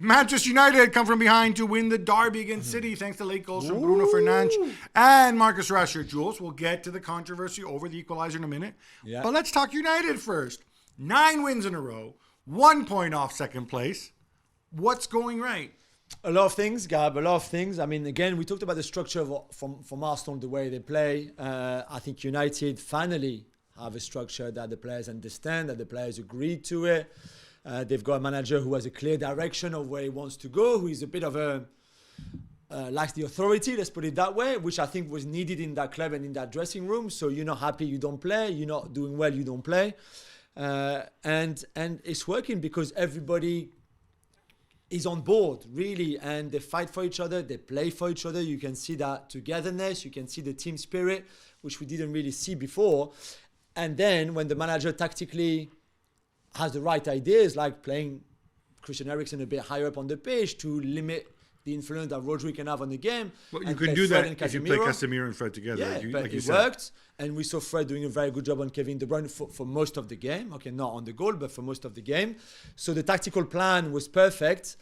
Manchester United come from behind to win the derby against City thanks to late goals from Bruno Fernandes and Marcus Rashfords. Jules, we'll get to the controversy over the equalizer in a minute. Yeah. But let's talk United first. 9 wins in a row, 1 point off second place. What's going right? A lot of things, Gab, a lot of things. I mean, again, we talked about the structure from Arsenal, the way they play. I think United finally have a structure that the players understand, that the players agree to it. They've got a manager who has a clear direction of where he wants to go, who is a bit of a lacks the authority, let's put it that way, which I think was needed in that club and in that dressing room. So you're not happy, you don't play. You're not doing well, you don't play. And it's working because everybody is on board, really, and they fight for each other, they play for each other. You can see that togetherness, you can see the team spirit, which we didn't really see before. And then when the manager tactically has the right ideas, like playing Christian Eriksen a bit higher up on the pitch to limit the influence that Rodri can have on the game. Well, you can do that if you play Casemiro and Fred together. Yeah, but it worked. And we saw Fred doing a very good job on Kevin De Bruyne for most of the game. Okay, not on the goal, but for most of the game. So the tactical plan was perfect.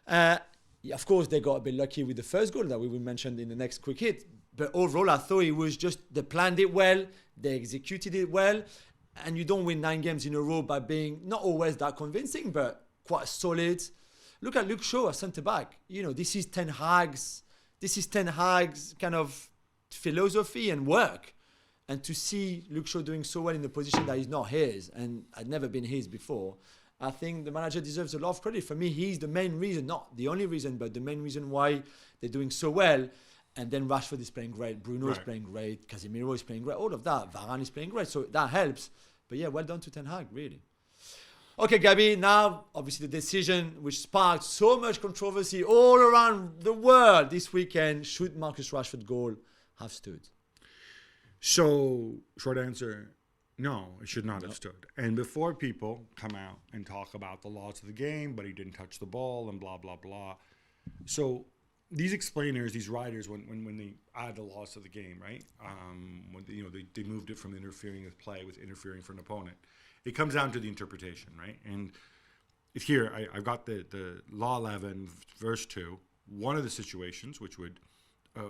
Of course, they got a bit lucky with the first goal that we will mention in the next quick hit. But overall, I thought it was just, they planned it well, they executed it well. And you don't win 9 games in a row by being not always that convincing, but quite solid. Look at Luke Shaw, a centre-back. You know, this is Ten Hag's kind of philosophy and work. And to see Luke Shaw doing so well in a position that is not his, and had never been his before, I think the manager deserves a lot of credit. For me, he's the main reason, not the only reason, but the main reason why they're doing so well. And then Rashford is playing great, Bruno is playing great, Casemiro is playing great, all of that. Varane is playing great, so that helps. But yeah, well done to Ten Hag, really. Okay, Gabi, now obviously the decision which sparked so much controversy all around the world this weekend, should Marcus Rashford goal have stood? So, short answer, no, it should not have stood. And before people come out and talk about the laws of the game, but he didn't touch the ball and blah, blah, blah. So these explainers, these writers, when they add the laws of the game, right? When they moved it from interfering with play with interfering for an opponent. It comes down to the interpretation, right? And it's here, I've got the Law 11, verse 2. One of the situations which would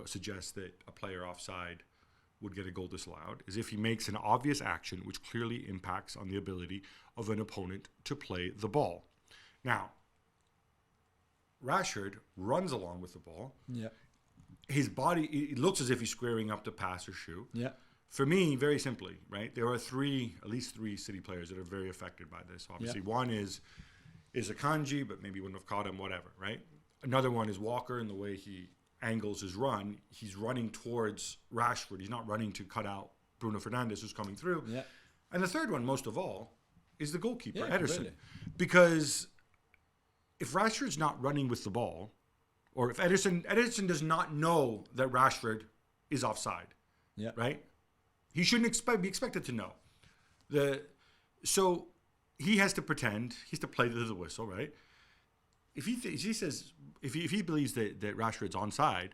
suggest that a player offside would get a goal disallowed is if he makes an obvious action which clearly impacts on the ability of an opponent to play the ball. Now, Rashford runs along with the ball. Yeah. His body, it looks as if he's squaring up to pass or shoot. Yeah. For me, very simply, right, there are at least three City players that are very affected by this. Obviously, one is Akanji, but maybe wouldn't have caught him, whatever, right? Another one is Walker, and the way he angles his run, he's running towards Rashford. He's not running to cut out Bruno Fernandes, who's coming through. Yeah. And the third one, most of all, is the goalkeeper, Ederson. Really. Because if Rashford's not running with the ball, or if Ederson does not know that Rashford is offside, right? He shouldn't be expected to know. So he has to pretend. He has to play to the whistle, right? If he believes that Rashford's onside,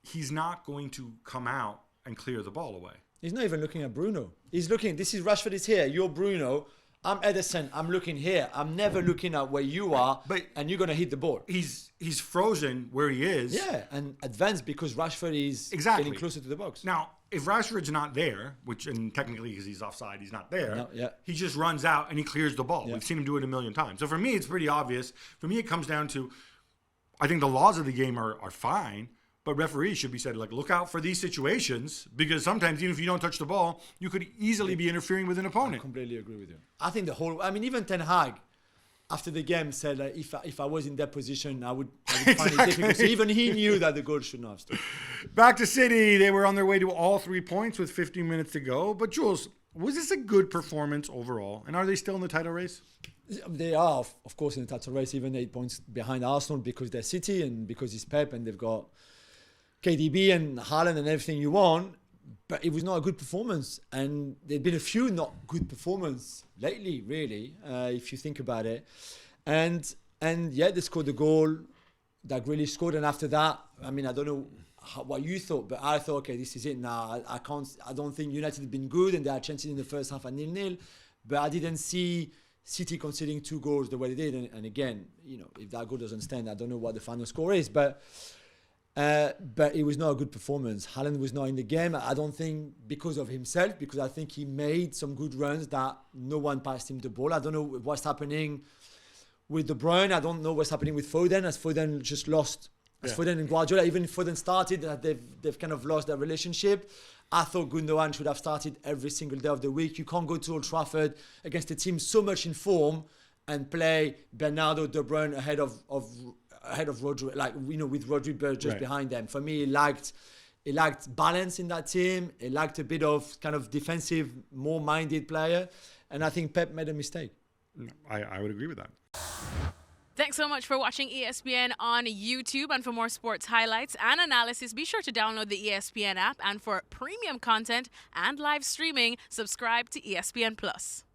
he's not going to come out and clear the ball away. He's not even looking at Bruno. He's looking. This is Rashford is here. You're Bruno. I'm Ederson. I'm looking here. I'm never looking at where you are, and you're gonna hit the ball. He's frozen where he is. Yeah, and advanced because Rashford is getting closer to the box. Now, if Rashford's not there, and technically because he's offside, he's not there, he just runs out and he clears the ball. Yeah. We've seen him do it a million times. So for me, it's pretty obvious. For me, it comes down to, I think the laws of the game are fine, but referees should be said, like, look out for these situations, because sometimes even if you don't touch the ball, you could easily be interfering with an opponent. I completely agree with you. I think even Ten Hag, after the game, said, like, if I was in that position, I would find it difficult. So even he knew that the goal should not have stood. Back to City. They were on their way to all 3 points with 15 minutes to go. But Jules, was this a good performance overall? And are they still in the title race? They are, of course, in the title race, even 8 points behind Arsenal because they're City and because it's Pep and they've got KDB and Haaland and everything you want. But it was not a good performance. And there've been a few not good performances lately, really, if you think about it. And yeah, they scored the goal that Grealish scored. And after that, I mean, I don't know what you thought, but I thought, okay, this is it now. I don't think United have been good and they had chances in the first half at 0-0. But I didn't see City conceding 2 goals the way they did, and again, if that goal doesn't stand, I don't know what the final score is, but it was not a good performance. Haaland was not in the game. I don't think because of himself, because I think he made some good runs that no one passed him the ball. I don't know what's happening with De Bruyne. I don't know what's happening with Foden, as Foden just lost. As Foden and Guardiola, even if Foden started, they've kind of lost their relationship. I thought Gundogan should have started every single day of the week. You can't go to Old Trafford against a team so much in form and play Bernardo, De Bruyne ahead of Rodri, with Rodri Bird just behind them. For me, it lacked balance in that team. It lacked a bit of kind of defensive, more minded player, and I think Pep made a mistake. I would agree with that. Thanks so much for watching ESPN on YouTube. And for more sports highlights and analysis, be sure to download the ESPN app. And for premium content and live streaming, subscribe to ESPN Plus.